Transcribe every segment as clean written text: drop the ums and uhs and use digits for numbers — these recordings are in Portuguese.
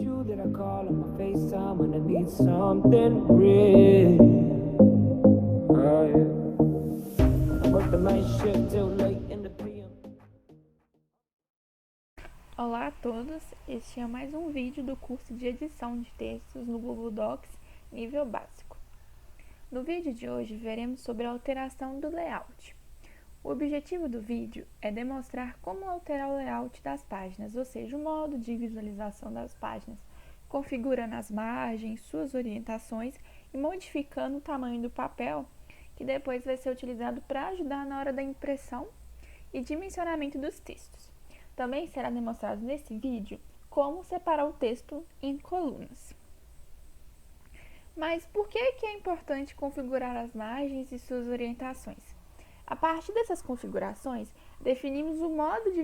you that I call on my FaceTime when I need something real. Oh yeah. I work the night shift till late in the PM. Olá a todos, este é mais um vídeo do curso de edição de textos no Google Docs nível básico. No vídeo de hoje veremos sobre a alteração do layout. O objetivo do vídeo é demonstrar como alterar o layout das páginas, ou seja, o modo de visualização das páginas, configurando as margens, suas orientações e modificando o tamanho do papel, que depois vai ser utilizado para ajudar na hora da impressão e dimensionamento dos textos. Também será demonstrado nesse vídeo como separar o texto em colunas. Mas por que é importante configurar as margens e suas orientações? A partir dessas configurações, definimos o modo de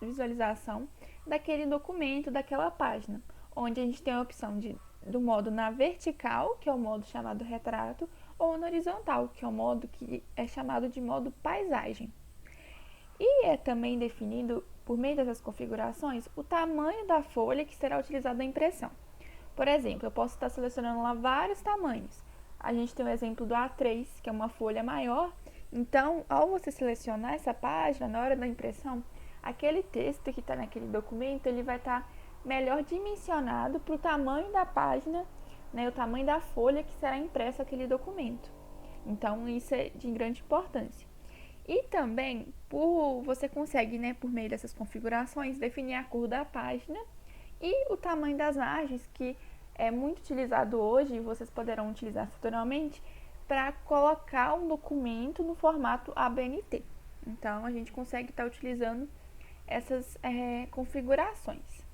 visualização daquele documento, daquela página, onde a gente tem a opção do modo na vertical, que é o modo chamado retrato, ou na horizontal, que é o modo que é chamado de modo paisagem. E é também definido, por meio dessas configurações, o tamanho da folha que será utilizada na impressão. Por exemplo, eu posso estar selecionando lá vários tamanhos. A gente tem o exemplo do A3, que é uma folha maior. Então, ao você selecionar essa página, na hora da impressão, aquele texto que está naquele documento, ele vai estar melhor dimensionado para o tamanho da página, né, o tamanho da folha que será impressa aquele documento. Então, isso é de grande importância. E também, você consegue, né, por meio dessas configurações, definir a cor da página e o tamanho das margens, que é muito utilizado hoje e vocês poderão utilizar futuramente para colocar um documento no formato ABNT. Então, a gente consegue estar utilizando essas configurações.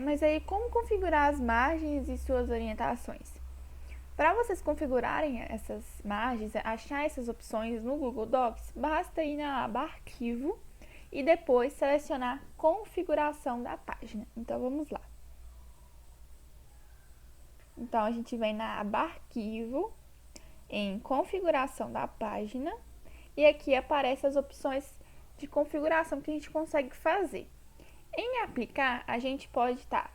Mas aí, como configurar as margens e suas orientações? Para vocês configurarem essas margens, achar essas opções no Google Docs, basta ir na aba Arquivo e depois selecionar Configuração da página. Então, vamos lá. Então, a gente vem na aba Arquivo, em Configuração da página, e aqui aparecem as opções de configuração que a gente consegue fazer. Em aplicar, a gente pode estar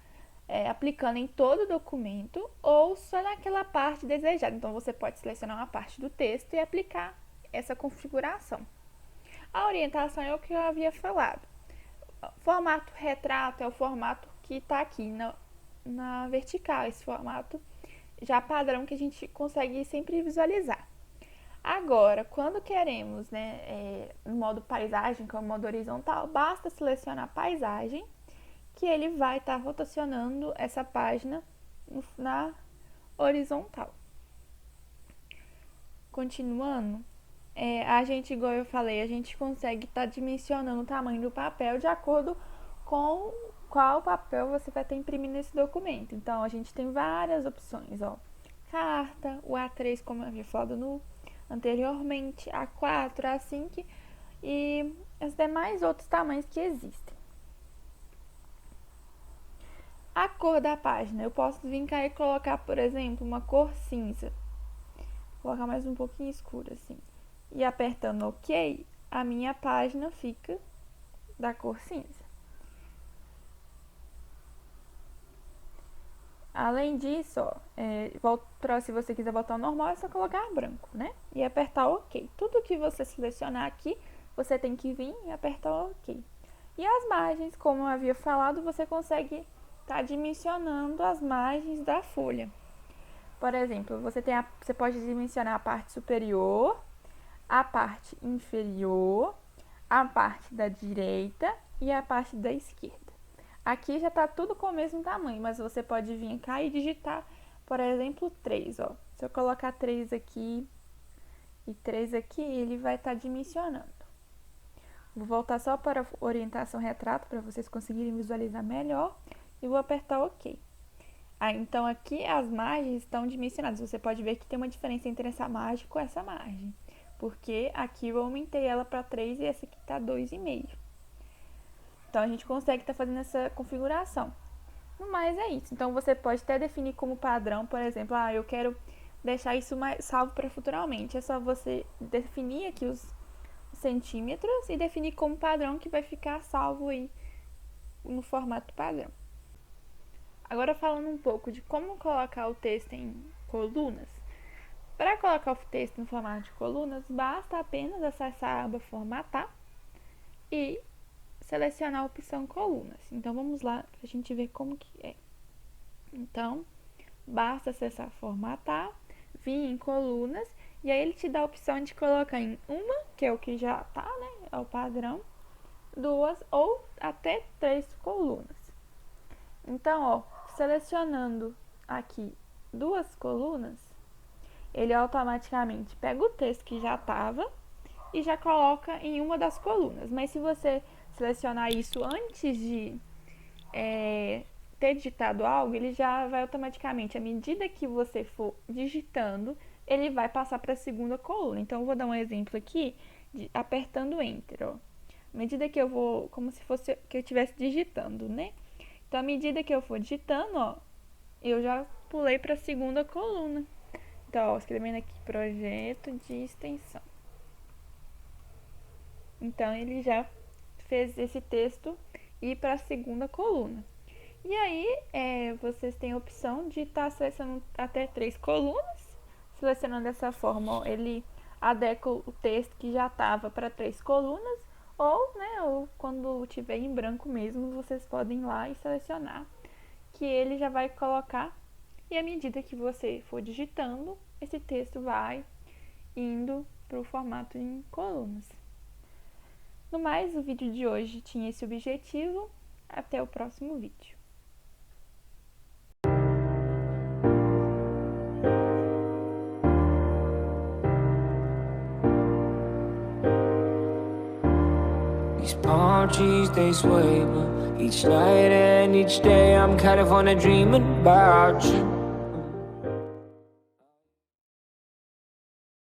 aplicando em todo o documento ou só naquela parte desejada. Então, você pode selecionar uma parte do texto e aplicar essa configuração. A orientação é o que eu havia falado. Formato retrato é o formato que está aqui na vertical, esse formato já padrão que a gente consegue sempre visualizar. Agora, quando queremos, no modo paisagem, que é o modo horizontal, basta selecionar paisagem, que ele vai estar rotacionando essa página na horizontal. Continuando, a gente, igual eu falei, a gente consegue estar dimensionando o tamanho do papel de acordo com qual papel você vai estar imprimindo esse documento. Então, a gente tem várias opções, ó. Carta, o A3, como eu havia falado anteriormente, A4, A5 e os demais outros tamanhos que existem. A cor da página, eu posso vir cá e colocar, por exemplo, uma cor cinza. Vou colocar mais um pouquinho escura, assim. E apertando OK, a minha página fica da cor cinza. Além disso, se você quiser botar o normal, é só colocar branco, né? E apertar OK. Tudo que você selecionar aqui, você tem que vir e apertar OK. E as margens, como eu havia falado, você consegue estar dimensionando as margens da folha. Por exemplo, você pode dimensionar a parte superior, a parte inferior, a parte da direita e a parte da esquerda. Aqui já está tudo com o mesmo tamanho, mas você pode vir cá e digitar, por exemplo, 3. Ó. Se eu colocar 3 aqui e 3 aqui, ele vai estar dimensionando. Vou voltar só para a orientação retrato, para vocês conseguirem visualizar melhor, e vou apertar OK. Então, aqui as margens estão dimensionadas. Você pode ver que tem uma diferença entre essa margem com essa margem, porque aqui eu aumentei ela para 3 e essa aqui está 2,5. Então, a gente consegue estar fazendo essa configuração. No mais, é isso. Então, você pode até definir como padrão, por exemplo, eu quero deixar isso salvo para futuramente. É só você definir aqui os centímetros e definir como padrão que vai ficar salvo aí no formato padrão. Agora falando um pouco de como colocar o texto em colunas. Para colocar o texto no formato de colunas, basta apenas acessar a aba Formatar e selecionar a opção Colunas. Então vamos lá para a gente ver como que é. Então, basta acessar Formatar, vir em Colunas, e aí ele te dá a opção de colocar em uma, que é o que já tá, né? É o padrão, duas ou até 3 colunas. Então, ó, selecionando aqui 2 colunas, ele automaticamente pega o texto que já estava e já coloca em uma das colunas. Mas se você selecionar isso antes de ter digitado algo, ele já vai automaticamente, à medida que você for digitando, ele vai passar para a segunda coluna. Então, eu vou dar um exemplo aqui, apertando Enter, ó. À medida que eu vou, como se fosse que eu estivesse digitando, né? Então, à medida que eu for digitando, ó, eu já pulei para a segunda coluna. Então, ó, escrevendo aqui, projeto de extensão. Então, ele já fez esse texto ir para a segunda coluna. E aí, vocês têm a opção de estar selecionando até 3 colunas. Selecionando dessa forma, ó, ele adequa o texto que já estava para 3 colunas. Ou quando tiver em branco mesmo, vocês podem ir lá e selecionar, que ele já vai colocar. E à medida que você for digitando, esse texto vai indo para o formato em colunas. No mais, o vídeo de hoje tinha esse objetivo. Até o próximo vídeo. These palm trees, they sway, but each night and each day I'm kind of on a dreaming about you.